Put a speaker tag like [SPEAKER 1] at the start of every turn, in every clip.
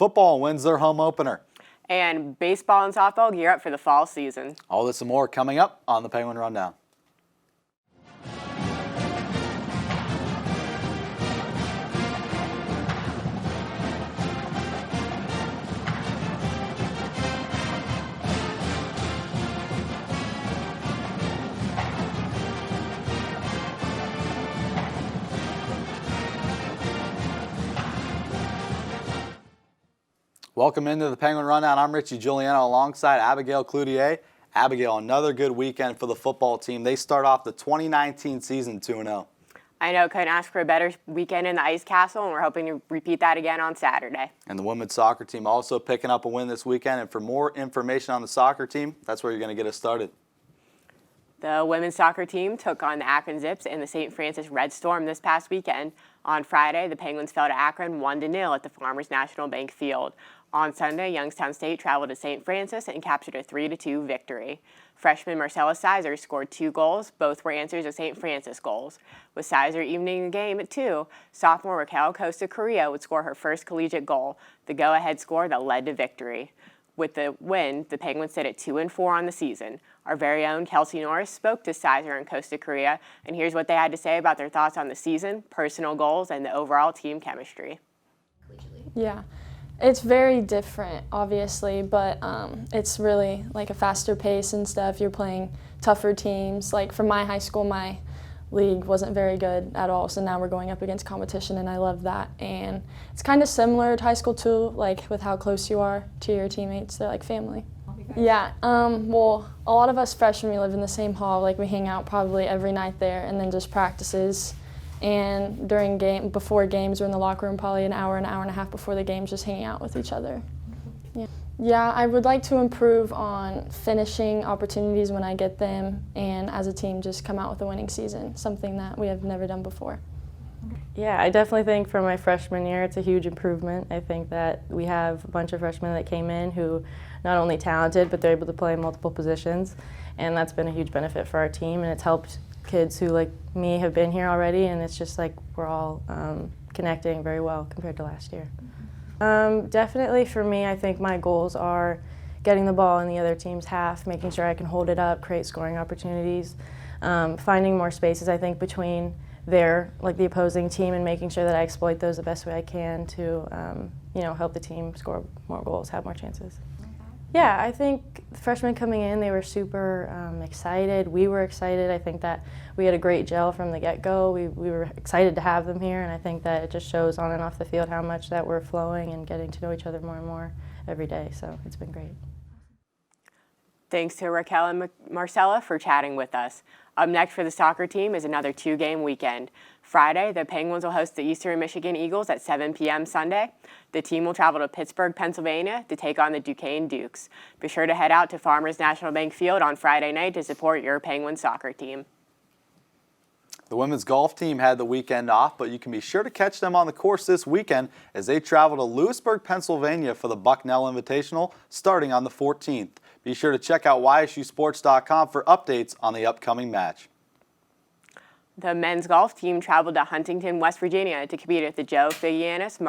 [SPEAKER 1] football wins their home opener.
[SPEAKER 2] And baseball and softball gear up for the fall season.
[SPEAKER 1] All this and more coming up on the Penguin Rundown. Welcome into the Penguin Rundown. I'm Richie Giuliano alongside Abigail Cloutier. Abigail, another good weekend for the football team. They start off the 2019 season 2-0.
[SPEAKER 2] I know, couldn't ask for a better weekend in the Ice Castle, and we're hoping to repeat that again on Saturday.
[SPEAKER 1] And the women's soccer team also picking up a win this weekend. And for more information on the soccer team, that's where you're going to get us started.
[SPEAKER 2] The women's soccer team took on the Akron Zips and the St. Francis Red Storm this past weekend. On Friday, the Penguins fell to Akron 1-0 at the Farmers National Bank Field. On Sunday, Youngstown State traveled to St. Francis and captured a 3-2 victory. Freshman Marcella Sizer scored 2 goals. Both were answers to St. Francis goals. With Sizer evening the game at 2, sophomore Raquel Costa Correa would score her first collegiate goal, the go-ahead score that led to victory. With the win, the Penguins sit at 2-4 on the season. Our very own Kelsey Norris spoke to Sizer and Costa Correa, and here's what they had to say about their thoughts on the season, personal goals, and the overall team chemistry.
[SPEAKER 3] Yeah. It's very different, obviously, but it's really like a faster pace and stuff. You're playing tougher teams. Like for my high school, my league wasn't very good at all, so now we're going up against competition, and I love that. And it's kind of similar to high school too, like with how close you are to your teammates. They're like family. Yeah, well, a lot of us freshmen, we live in the same hall. Like we hang out probably every night there, and then just practices. And before games, we're in the locker room probably an hour and a half before the games, just hanging out with each other. Yeah, I would like to improve on finishing opportunities when I get them, and as a team just come out with a winning season, something that we have never done before.
[SPEAKER 4] Yeah, I definitely think for my freshman year it's a huge improvement. I think that we have a bunch of freshmen that came in who not only talented, but they're able to play multiple positions, and that's been a huge benefit for our team, and it's helped kids who, like me, have been here already, and it's just like we're all connecting very well compared to last year. Definitely for me, I think my goals are getting the ball in the other team's half, making sure I can hold it up, create scoring opportunities, finding more spaces, I think, between the opposing team, and making sure that I exploit those the best way I can to help the team score more goals, have more chances. Yeah, I think the freshmen coming in, they were super excited. We were excited. I think that we had a great gel from the get-go. We were excited to have them here, and I think that it just shows on and off the field how much that we're flowing and getting to know each other more and more every day, so it's been great.
[SPEAKER 2] Thanks to Raquel and Marcella for chatting with us. Up next for the soccer team is another 2-game weekend. Friday, the Penguins will host the Eastern Michigan Eagles at 7 p.m. Sunday. The team will travel to Pittsburgh, Pennsylvania to take on the Duquesne Dukes. Be sure to head out to Farmers National Bank Field on Friday night to support your Penguins soccer team.
[SPEAKER 1] The women's golf team had the weekend off, but you can be sure to catch them on the course this weekend as they travel to Lewisburg, Pennsylvania for the Bucknell Invitational starting on the 14th. Be sure to check out YSUsports.com for updates on the upcoming match.
[SPEAKER 2] The men's golf team traveled to Huntington, West Virginia to compete at the Joe Figianis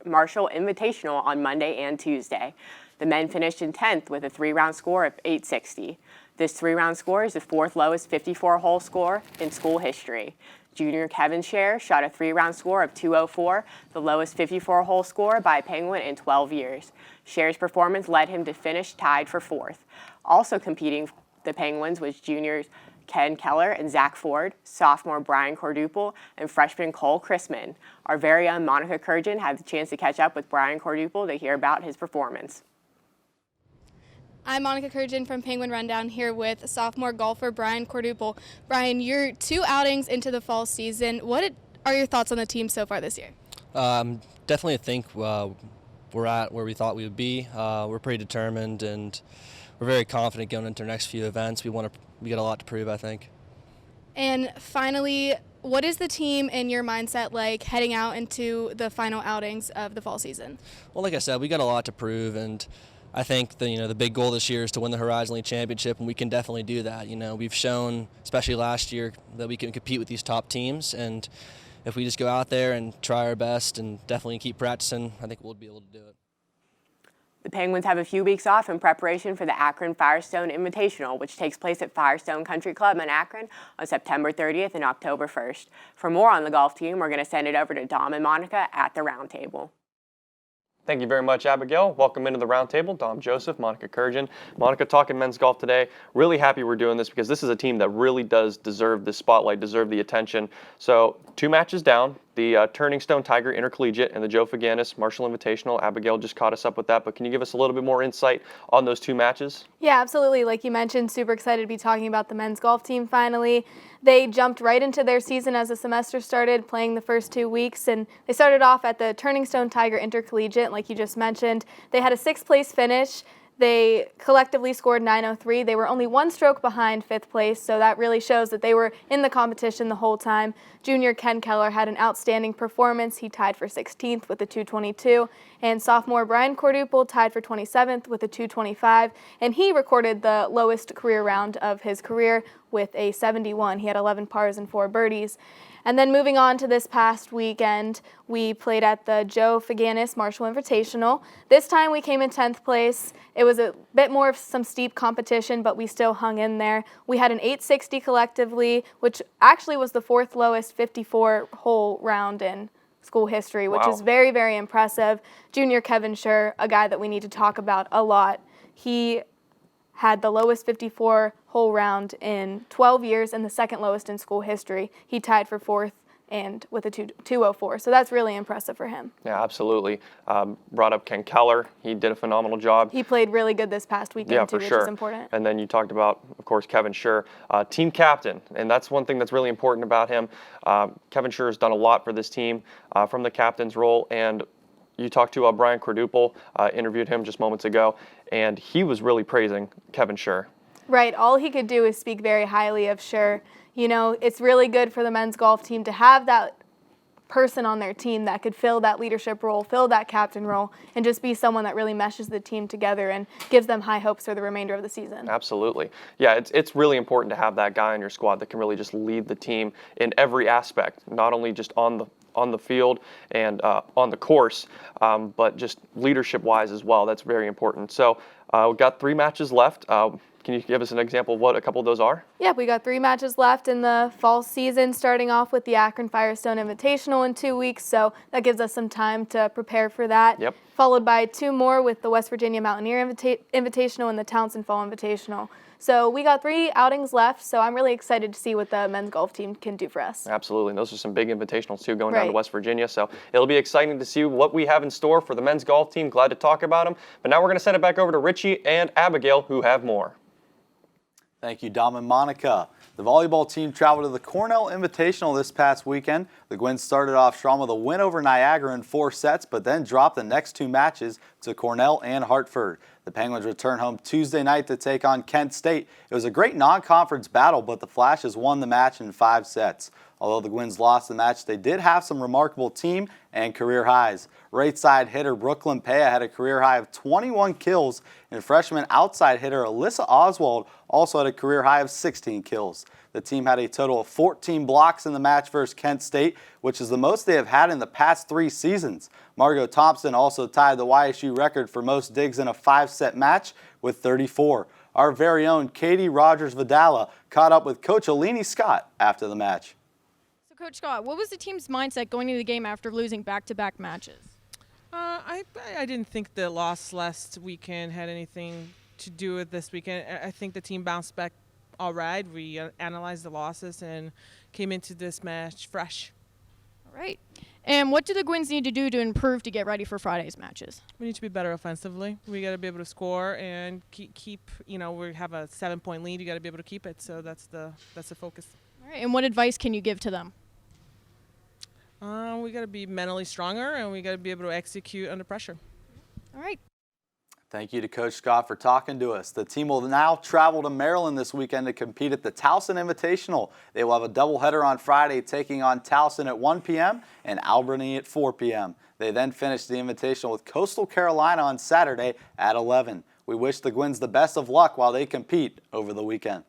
[SPEAKER 2] Marshall Invitational on Monday and Tuesday. The men finished in 10th with a 3-round score of 860. This 3-round score is the 4th lowest 54-hole score in school history. Junior Kevin Scher shot a 3-round score of 204, the lowest 54-hole score by a Penguin in 12 years. Scher's performance led him to finish tied for 4th. Also competing the Penguins was juniors Ken Keller and Zach Ford, sophomore Brian Corduple, and freshman Cole Chrisman. Our very own Monica Kurjan had the chance to catch up with Brian Corduple to hear about his performance.
[SPEAKER 5] I'm Monica Kurjan from Penguin Rundown here with sophomore golfer Brian Corduple. Brian, you're 2 outings into the fall season. What are your thoughts on the team so far this year?
[SPEAKER 6] Definitely think we're at where we thought we would be. We're pretty determined, and we're very confident going into our next few events. We got a lot to prove, I think.
[SPEAKER 5] And finally, what is the team and your mindset like heading out into the final outings of the fall season?
[SPEAKER 6] Well, like I said, we got a lot to prove, and I think the big goal this year is to win the Horizon League Championship, and we can definitely do that. We've shown, especially last year, that we can compete with these top teams, and if we just go out there and try our best and definitely keep practicing, I think we'll be able to do it.
[SPEAKER 2] The Penguins have a few weeks off in preparation for the Akron Firestone Invitational, which takes place at Firestone Country Club in Akron on September 30th and October 1st. For more on the golf team, we're going to send it over to Dom and Monica at the roundtable.
[SPEAKER 7] Thank you very much, Abigail. Welcome into the roundtable. Dom Joseph, Monica Kurjan. Monica, talking men's golf today. Really happy we're doing this because this is a team that really does deserve the spotlight, deserve the attention. So 2 matches down, the Turning Stone Tiger Intercollegiate and the Joe Faganis Marshall Invitational. Abigail just caught us up with that, but can you give us a little bit more insight on those 2 matches?
[SPEAKER 5] Yeah, absolutely. Like you mentioned, super excited to be talking about the men's golf team finally. They jumped right into their season as the semester started, playing the first 2 weeks, and they started off at the Turning Stone Tiger Intercollegiate, like you just mentioned. They had a 6th place finish. They collectively scored 903. They were only 1 stroke behind 5th place, so that really shows that they were in the competition the whole time. Junior Ken Keller had an outstanding performance. He tied for 16th with a 222, and sophomore Brian Corduple tied for 27th with a 225, and he recorded the lowest career round of his career with a 71. He had 11 pars and 4 birdies. And then moving on to this past weekend, we played at the Joe Faganis Marshall Invitational. This time we came in 10th place. It was a bit more of some steep competition, but we still hung in there. We had an 860 collectively, which actually was the 4th lowest 54-hole round in school history, which is very, very impressive. Junior Kevin Schur, a guy that we need to talk about a lot, he had the lowest 54-hole round in 12 years and the 2nd lowest in school history. He tied for 4th and with a 204, so that's really impressive for him.
[SPEAKER 7] Yeah, absolutely. Brought up Ken Keller. He did a phenomenal job.
[SPEAKER 5] He played really good this past weekend too, which is important.
[SPEAKER 7] And then you talked about, of course, Kevin Schur, team captain, and that's one thing that's really important about him. Kevin Schur has done a lot for this team from the captain's role, and you talked to Brian Corduple, interviewed him just moments ago, and he was really praising Kevin Schur.
[SPEAKER 5] Right. All he could do is speak very highly of Schur. You know, it's really good for the men's golf team to have that person on their team that could fill that leadership role, fill that captain role, and just be someone that really meshes the team together and gives them high hopes for the remainder of the season.
[SPEAKER 7] Absolutely. Yeah, it's really important to have that guy in your squad that can really just lead the team in every aspect, not only just on the field and on the course, but just leadership-wise as well. That's very important. So we've got 3 matches left. Can you give us an example of what a couple of those are?
[SPEAKER 5] Yeah, we got 3 matches left in the fall season, starting off with the Akron Firestone Invitational in 2 weeks, so that gives us some time to prepare for that.
[SPEAKER 7] Yep.
[SPEAKER 5] Followed by 2 more with the West Virginia Mountaineer Invitational and the Townsend Fall Invitational. So we got 3 outings left, so I'm really excited to see what the men's golf team can do for us.
[SPEAKER 7] Absolutely, and those are some big invitationals too going down to West Virginia, so it'll be exciting to see what we have in store for the men's golf team. Glad to talk about them, but now we're going to send it back over to Richie and Abigail, who have more.
[SPEAKER 1] Thank you, Dom and Monica. The volleyball team traveled to the Cornell Invitational this past weekend. The Gwins started off strong with a win over Niagara in 4 sets, but then dropped the next 2 matches to Cornell and Hartford. The Penguins return home Tuesday night to take on Kent State. It was a great non-conference battle, but the Flashes won the match in 5 sets. Although the Gwins lost the match, they did have some remarkable team and career highs. Right side hitter Brooklyn Pea had a career high of 21 kills, and freshman outside hitter Alyssa Oswald also had a career high of 16 kills. The team had a total of 14 blocks in the match versus Kent State, which is the most they have had in the past 3 seasons. Margot Thompson also tied the YSU record for most digs in a 5-set match with 34. Our very own Katie Rogers-Vidala caught up with Coach Alini Scott after the match.
[SPEAKER 8] So, Coach Scott, what was the team's mindset going into the game after losing back-to-back matches?
[SPEAKER 9] I didn't think the loss last weekend had anything to do with this weekend. I think the team bounced back all right. We analyzed the losses and came into this match fresh.
[SPEAKER 8] All right. And what do the Gwins need to do to improve to get ready for Friday's matches?
[SPEAKER 9] We need to be better offensively. We got to be able to score and keep. You know, we have a 7-point lead. You got to be able to keep it. So that's the focus.
[SPEAKER 8] All right. And what advice can you give to them?
[SPEAKER 9] We got to be mentally stronger, and we got to be able to execute under pressure.
[SPEAKER 8] All right.
[SPEAKER 1] Thank you to Coach Scott for talking to us. The team will now travel to Maryland this weekend to compete at the Towson Invitational. They will have a doubleheader on Friday, taking on Towson at 1 p.m. and Albany at 4 p.m. They then finish the Invitational with Coastal Carolina on Saturday at 11. We wish the Gwins the best of luck while they compete over the weekend.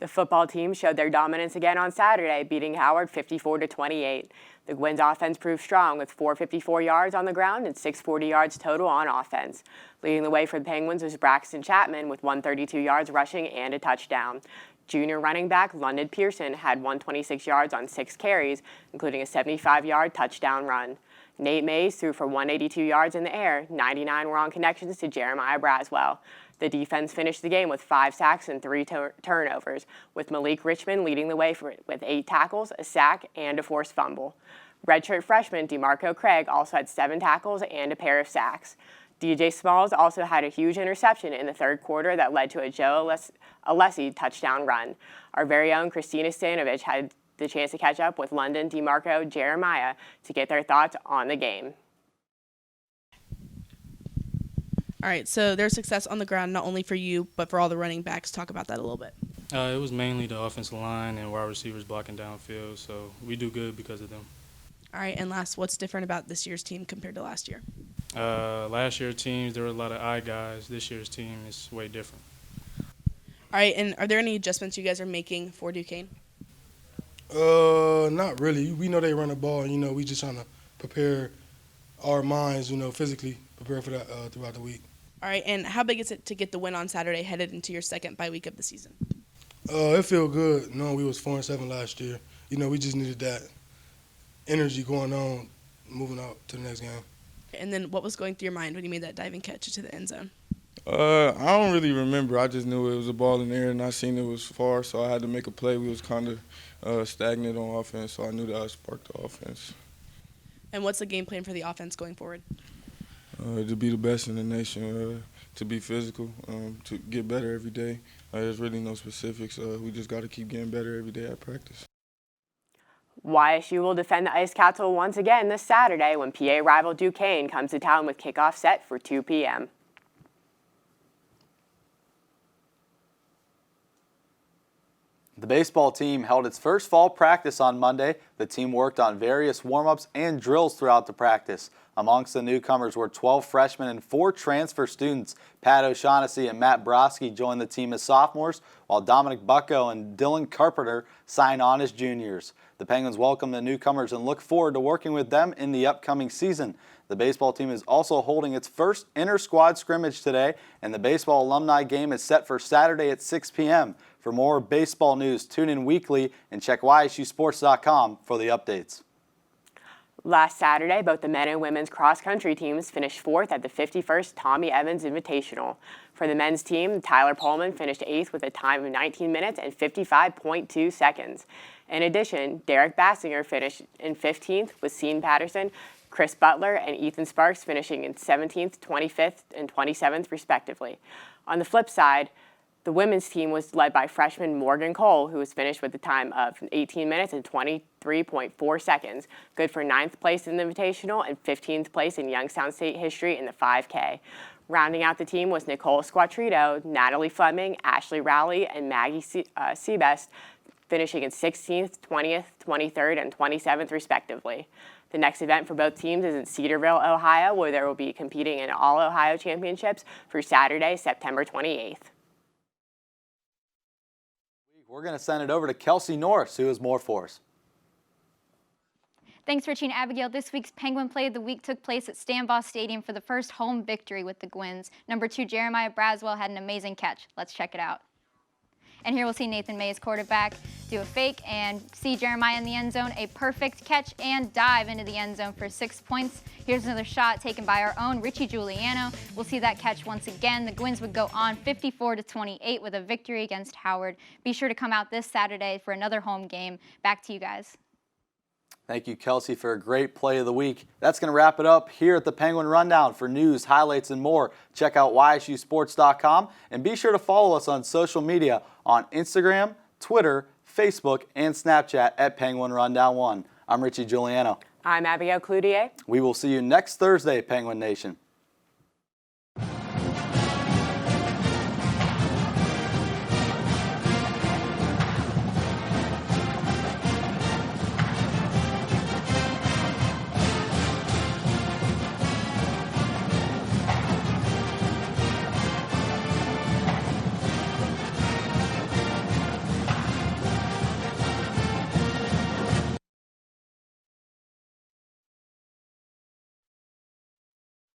[SPEAKER 2] The football team showed their dominance again on Saturday, beating Howard 54-28. The Gwyn's offense proved strong with 454 yards on the ground and 640 yards total on offense. Leading the way for the Penguins was Braxton Chapman with 132 yards rushing and a touchdown. Junior running back London Pearson had 126 yards on 6 carries, including a 75-yard touchdown run. Nate Mays threw for 182 yards in the air. 99 were on connections to Jeremiah Braswell. The defense finished the game with 5 sacks and 3 turnovers, with Malik Richmond leading the way with 8 tackles, a sack, and a forced fumble. Redshirt freshman DeMarco Craig also had 7 tackles and a pair of sacks. DJ Smalls also had a huge interception in the third quarter that led to a Joe Alessi touchdown run. Our very own Christina Stanovich had the chance to catch up with London, DeMarco, Jeremiah to get their thoughts on the game.
[SPEAKER 10] All right, so their success on the ground, not only for you, but for all the running backs. Talk about that a little bit.
[SPEAKER 11] It was mainly the offensive line and wide receivers blocking downfield, so we do good because of them.
[SPEAKER 10] All right, and last, what's different about this year's team compared to last year?
[SPEAKER 11] Last year's teams, there were a lot of eye guys. This year's team is way different.
[SPEAKER 10] All right, and are there any adjustments you guys are making for Duquesne?
[SPEAKER 12] Not really. We know they run the ball. We just trying to prepare our minds, physically prepare for that throughout the week.
[SPEAKER 10] All right, and how big is it to get the win on Saturday headed into your second bye week of the season?
[SPEAKER 12] It feel good. We was 4-7 last year. We just needed that energy going on, moving out to the next game.
[SPEAKER 10] And then what was going through your mind when you made that diving catch to the end zone?
[SPEAKER 13] I don't really remember. I just knew it was a ball in the air, and I seen it was far, so I had to make a play. We was kind of stagnant on offense, so I knew that I sparked the offense.
[SPEAKER 10] And what's the game plan for the offense going forward?
[SPEAKER 13] To be the best in the nation, to be physical, to get better every day. There's really no specifics. We just got to keep getting better every day at practice.
[SPEAKER 2] YSU will defend the Ice Castle once again this Saturday when PA rival Duquesne comes to town with kickoff set for 2 p.m.
[SPEAKER 1] The baseball team held its first fall practice on Monday. The team worked on various warm-ups and drills throughout the practice. Amongst the newcomers were 12 freshmen and 4 transfer students. Pat O'Shaughnessy and Matt Broski joined the team as sophomores, while Dominic Bucko and Dylan Carpenter signed on as juniors. The Penguins welcome the newcomers and look forward to working with them in the upcoming season. The baseball team is also holding its first inter-squad scrimmage today, and the baseball alumni game is set for Saturday at 6 p.m. For more baseball news, tune in weekly and check YSUSports.com for the updates.
[SPEAKER 2] Last Saturday, both the men and women's cross-country teams finished 4th at the 51st Tommy Evans Invitational. For the men's team, Tyler Pullman finished 8th with a time of 19 minutes and 55.2 seconds. In addition, Derek Bassinger finished in 15th with Sean Patterson, Chris Butler, and Ethan Sparks finishing in 17th, 25th, and 27th, respectively. On the flip side, the women's team was led by freshman Morgan Cole, who was finished with a time of 18 minutes and 23.4 seconds, good for 9th place in the Invitational and 15th place in Youngstown State history in the 5K. Rounding out the team was Nicole Squattrito, Natalie Fleming, Ashley Rowley, and Maggie Seabest, finishing in 16th, 20th, 23rd, and 27th, respectively. The next event for both teams is in Cedarville, Ohio, where they will be competing in All-Ohio Championships for Saturday, September 28th.
[SPEAKER 1] We're going to send it over to Kelsey Norris, who has more for us.
[SPEAKER 14] Thanks, Richie and Abigail. This week's Penguin Play of the Week took place at Stanbaugh Stadium for the first home victory with the Gwins. Number 2, Jeremiah Braswell, had an amazing catch. Let's check it out. And here we'll see Nathan Mays, quarterback, do a fake and see Jeremiah in the end zone. A perfect catch and dive into the end zone for 6 points. Here's another shot taken by our own Richie Giuliano. We'll see that catch once again. The Gwins would go on 54-28 with a victory against Howard. Be sure to come out this Saturday for another home game. Back to you guys.
[SPEAKER 1] Thank you, Kelsey, for a great play of the week. That's going to wrap it up here at the Penguin Rundown. For news, highlights, and more, check out YSUSports.com and be sure to follow us on social media on Instagram, Twitter, Facebook, and Snapchat at Penguin Rundown 1. I'm Richie Giuliano.
[SPEAKER 2] I'm Abigail Cloutier.
[SPEAKER 1] We will see you next Thursday, Penguin Nation.